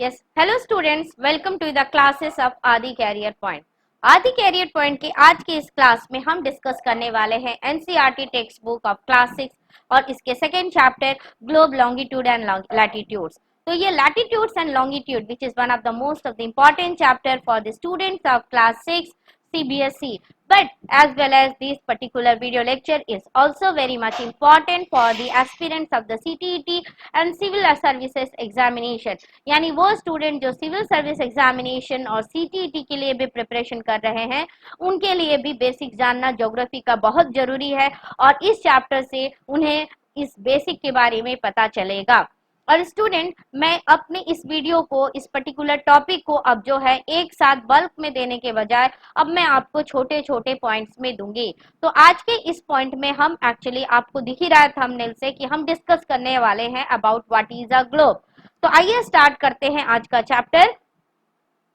Yes, hello students, welcome to the classes of आदि career point. आदि career point के आज के इस क्लास में हम डिस्कस करने वाले हैं NCERT text book of class 6 और इसके second chapter globe longitude and latitudes. तो ये latitudes and longitude which is one of the most of the important chapter for the students of class 6 CBSE, but as well as this particular video lecture is also very much important for the aspirants of the CTET and civil services examination। यानी वो student जो civil service examination और CTET के लिए भी preparation कर रहे हैं उनके लिए भी बेसिक जानना ज्योग्राफी का बहुत जरूरी है और इस चैप्टर से उन्हें इस बेसिक के बारे में पता चलेगा। और स्टूडेंट, मैं अपने इस वीडियो को इस पर्टिकुलर टॉपिक को अब जो है एक साथ बल्क में देने के बजाय अब मैं आपको छोटे छोटे पॉइंट्स में दूंगी। तो आज के इस पॉइंट में हम एक्चुअली आपको दिख ही रहा है थंबनेल से कि हम डिस्कस करने वाले हैं about what is a globe. तो आइए स्टार्ट करते हैं आज का chapter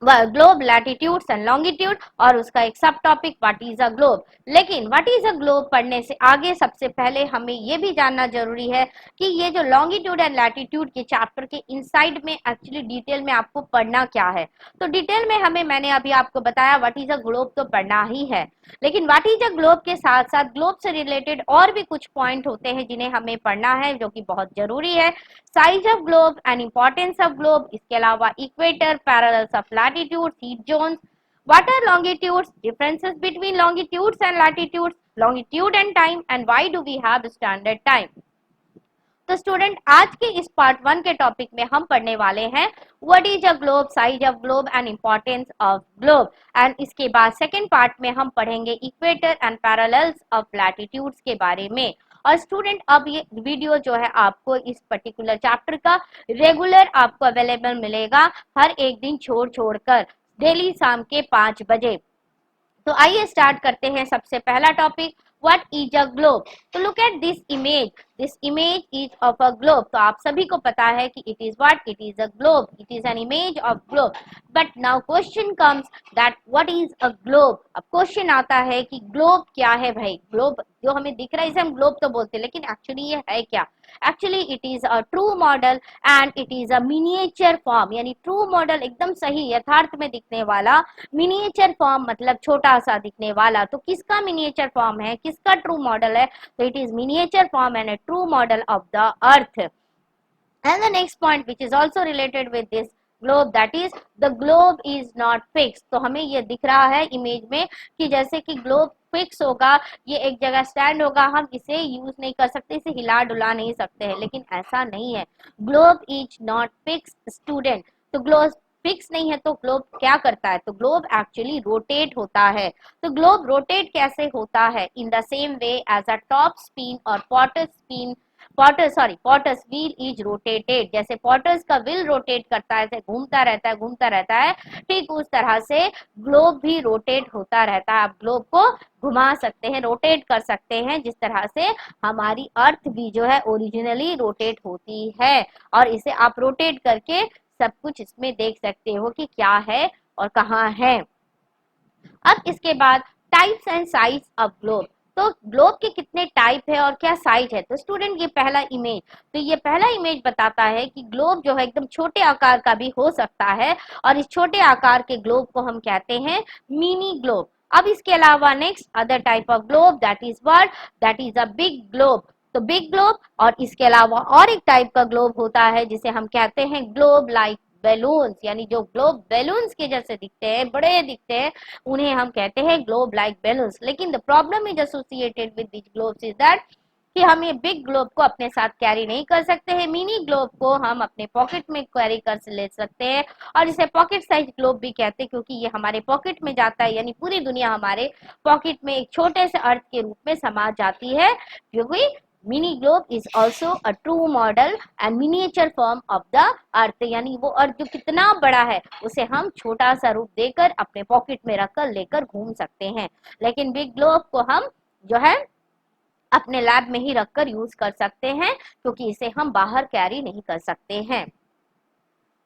globe latitudes and longitude और उसका एक सब topic what is a globe. लेकिन व्हाट इज अ ग्लोब पढ़ने से आगे सबसे पहले हमें ये भी जानना जरूरी है कि ये जो लॉन्गिट्यूड एंड लैटिट्यूड के चैप्टर के इनसाइड में एक्चुअली डिटेल में आपको पढ़ना क्या है। तो डिटेल में मैंने अभी आपको बताया व्हाट इज अ ग्लोब तो पढ़ना ही है, लेकिन व्हाट इज अ ग्लोब के साथ साथ ग्लोब से रिलेटेड और भी कुछ पॉइंट होते हैं जिन्हें हमें पढ़ना है जो कि बहुत जरूरी है। Size of globe and importance of globe, इसके अलावा equator, parallels of latitude, heat zones, what are longitudes, differences between longitudes and latitudes, longitude and time, and why do we have standard time। तो student, आज के इस part 1 के topic में हम पढ़ने वाले हैं what is a globe, size of globe and importance of globe. And इसके बाद सेकंड पार्ट में हम पढ़ेंगे equator and parallels of latitudes के बारे में। और स्टूडेंट, अब ये वीडियो जो है आपको इस पर्टिकुलर चैप्टर का रेगुलर आपको अवेलेबल मिलेगा हर एक दिन छोड़ कर, डेली शाम के 5 बजे। तो आइए स्टार्ट करते हैं सबसे पहला topic what is a globe. तो look at this image is of a globe. तो आप सभी को पता है कि it is a globe, it is an image of globe. But now question comes that what is a globe. अब question आता है कि ग्लोब क्या है भाई। ग्लोब जो हमें दिख रहा है इसे हम ग्लोब तो बोलते हैं, लेकिन एक्चुअली ये है क्या। Actually it is a true model and it is a miniature form. यानी ट्रू मॉडल एकदम सही यथार्थ में दिखने वाला, मिनिएचर फॉर्म मतलब छोटा सा दिखने वाला। तो किसका मिनिएचर फॉर्म है, किसका ट्रू मॉडल है। तो it is miniature form and a true model of the earth। And the next point which is also related with this globe, that is the globe is not fixed। तो हमें ये दिख रहा है image में कि जैसे कि ग्लोब फिक्स होगा, ये एक जगह स्टैंड होगा, हम इसे यूज नहीं कर सकते, इसे हिला डुला नहीं सकते हैं, लेकिन ऐसा नहीं है। Globe is not fix student. तो ग्लोब फिक्स नहीं है तो ग्लोब क्या करता है। तो ग्लोब एक्चुअली रोटेट होता है। तो ग्लोब रोटेट कैसे होता है, in the same way as a top spin और पॉटर्स व्हील इज रोटेटेड। जैसे पॉटर्स का व्हील रोटेट करता है, ऐसे घूमता रहता है, ठीक उस तरह से ग्लोब भी रोटेट होता रहता है। आप ग्लोब को घुमा सकते हैं, रोटेट कर सकते हैं, जिस तरह से हमारी अर्थ भी जो है ओरिजिनली रोटेट होती है। और इसे आप रोटेट करके सब कुछ इसमें देख सकते हो कि क्या है और कहाँ है। अब इसके बाद types and size of globe. तो ग्लोब के कितने टाइप है और क्या साइज है। तो स्टूडेंट, ये पहला इमेज, तो ये पहला इमेज बताता है कि ग्लोब जो है एकदम छोटे आकार का भी हो सकता है और इस छोटे आकार के ग्लोब को हम कहते हैं मिनी ग्लोब। अब इसके अलावा next other type of globe that is a big globe. तो बिग ग्लोब, और इसके अलावा और एक टाइप का ग्लोब होता है जिसे हम कहते हैं ग्लोब लाइक बैलून्स। यानी जो ग्लोब बैलून्स के जैसे दिखते हैं, बड़े दिखते हैं, उन्हें हम कहते हैं ग्लोब लाइक बैलून्स। लेकिन the problem is associated with this globes is that कि हम ये बिग ग्लोब को अपने साथ कैरी नहीं कर सकते हैं। मिनी ग्लोब को हम अपने पॉकेट में कैरी कर ले सकते हैं और इसे पॉकेट साइज ग्लोब भी कहते हैं, क्योंकि ये हमारे पॉकेट में जाता है। यानी पूरी दुनिया हमारे पॉकेट में एक छोटे से अर्थ के रूप में समा जाती है, क्योंकि mini globe is also a true model and miniature form of the अर्थ। यानी वो अर्थ जो कितना बड़ा है उसे हम छोटा सा रूप देकर अपने पॉकेट में रखकर लेकर घूम सकते हैं। लेकिन बिग ग्लोब को हम जो है अपने लैब में ही रखकर यूज कर सकते हैं, क्योंकि इसे हम बाहर कैरी नहीं कर सकते हैं।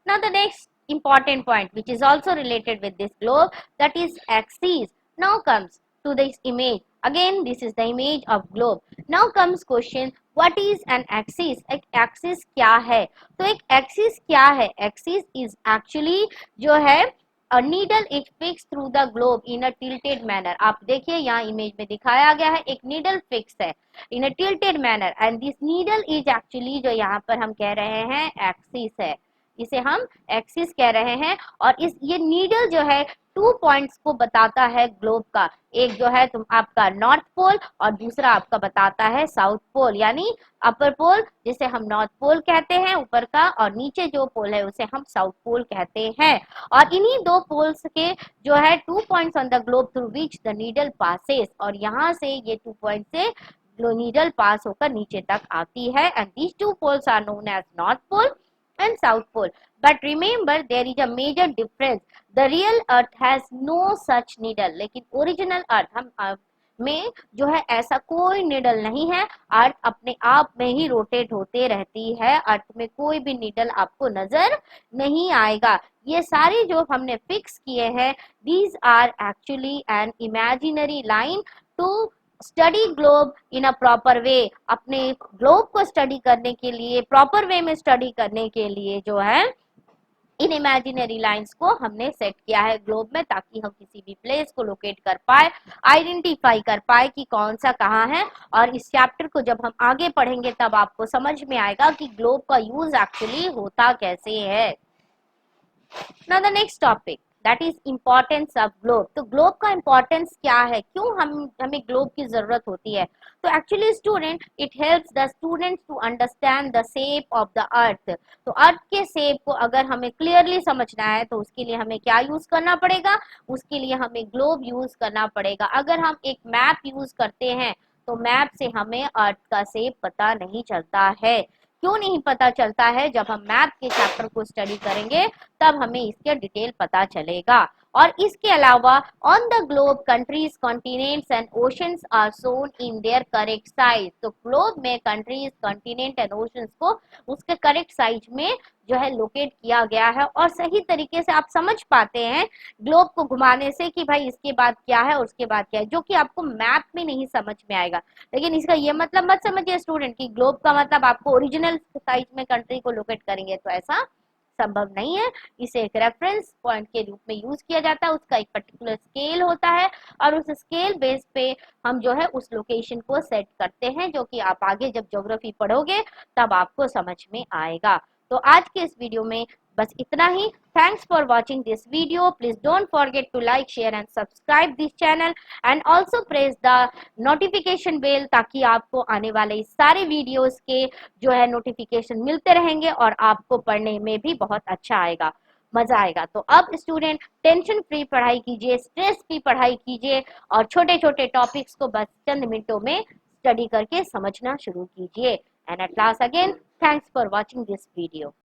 Now the next important point which is also related with this globe, that is axis। Now comes to this image. Again, this is the image of globe. Now comes question, what is an axis? एक axis क्या है? तो एक axis क्या है? Axis is actually जो है a needle is fixed through the globe in a tilted manner. आप देखिए यहाँ इमेज में दिखाया गया है, एक needle fix है in a tilted manner and this needle is actually जो यहाँ पर हम कह रहे हैं axis है, इसे हम एक्सिस कह रहे हैं। और इस ये नीडल जो है 2 पॉइंट्स को बताता है ग्लोब का, एक जो है तुम आपका नॉर्थ पोल और दूसरा आपका बताता है साउथ पोल, यानी अपर पोल जिसे हम नॉर्थ पोल कहते हैं ऊपर का, और नीचे जो पोल है उसे हम साउथ पोल कहते हैं। और इन्हीं 2 पोल्स के जो है 2 points on the globe through which the needle passes, और यहाँ से ये 2 पॉइंट से नीडल पास होकर नीचे तक आती है, and these 2 poles are known as north pole and south pole. But remember there is a major difference. The real earth has no such needle. लेकिन ओरिजिनल अर्थ हम में जो है ऐसा कोई नीडल नहीं है। अर्थ अपने आप में ही रोटेट होते रहती है, अर्थ में कोई भी नीडल आपको नजर नहीं आएगा। ये सारी जो हमने फिक्स किए हैं, these are actually an imaginary line to study globe in a proper way. अपने ग्लोब को स्टडी करने के लिए, प्रॉपर वे में स्टडी करने के लिए जो है इन इमेजिनरी लाइंस को हमने सेट किया है ग्लोब में, ताकि हम किसी भी प्लेस को लोकेट कर पाए, आइडेंटिफाई कर पाए कि कौन सा कहाँ है। और इस चैप्टर को जब हम आगे पढ़ेंगे तब आपको समझ में आएगा कि ग्लोब का यूज एक्चुअली होता कैसे है। Now the next topic that is importance of globe. तो ग्लोब का इम्पोर्टेंस क्या है, क्यों हमें ग्लोब की जरूरत होती है? तो actually student it helps the students to understand the shape of the earth. तो अर्थ के शेप को अगर हमें क्लियरली समझना है तो उसके लिए हमें क्या यूज करना पड़ेगा? उसके लिए हमें ग्लोब यूज करना पड़ेगा। अगर हम एक मैप यूज करते हैं तो मैप से हमें अर्थ का शेप पता नहीं चलता है। क्यों नहीं पता चलता है? जब हम मैप के चैप्टर को स्टडी करेंगे तब हमें इसके डिटेल पता चलेगा। और इसके अलावा on the globe countries, continents and oceans are shown in their correct size. तो ग्लोब में कंट्रीज, कॉन्टिनेंट एंड ओशंस को उसके करेक्ट साइज में जो है लोकेट किया गया है, और सही तरीके से आप समझ पाते हैं ग्लोब को घुमाने से कि भाई इसके बाद क्या है और उसके बाद क्या है, जो कि आपको मैप में नहीं समझ में आएगा। लेकिन इसका ये मतलब मत समझिए स्टूडेंट कि ग्लोब का मतलब आपको ओरिजिनल साइज में कंट्री को लोकेट करेंगे, तो ऐसा संभव नहीं है। इसे एक रेफरेंस पॉइंट के रूप में यूज किया जाता है, उसका एक पर्टिकुलर स्केल होता है और उस स्केल बेस पे हम जो है उस लोकेशन को सेट करते हैं, जो कि आप आगे जब ज्योग्राफी पढ़ोगे तब आपको समझ में आएगा। तो आज के इस वीडियो में बस इतना ही। Thanks for watching this video. Please don't forget to like, share and subscribe this channel and also press the notification bell, ताकि आपको आने वाले इस सारे वीडियोस के जो है नोटिफिकेशन मिलते रहेंगे और आपको पढ़ने में भी बहुत अच्छा आएगा, मजा आएगा। तो अब स्टूडेंट टेंशन फ्री पढ़ाई कीजिए, स्ट्रेस फ्री पढ़ाई कीजिए और छोटे छोटे टॉपिक्स को बस चंद मिनटों में स्टडी करके समझना शुरू कीजिए। And at last again, thanks for watching this video.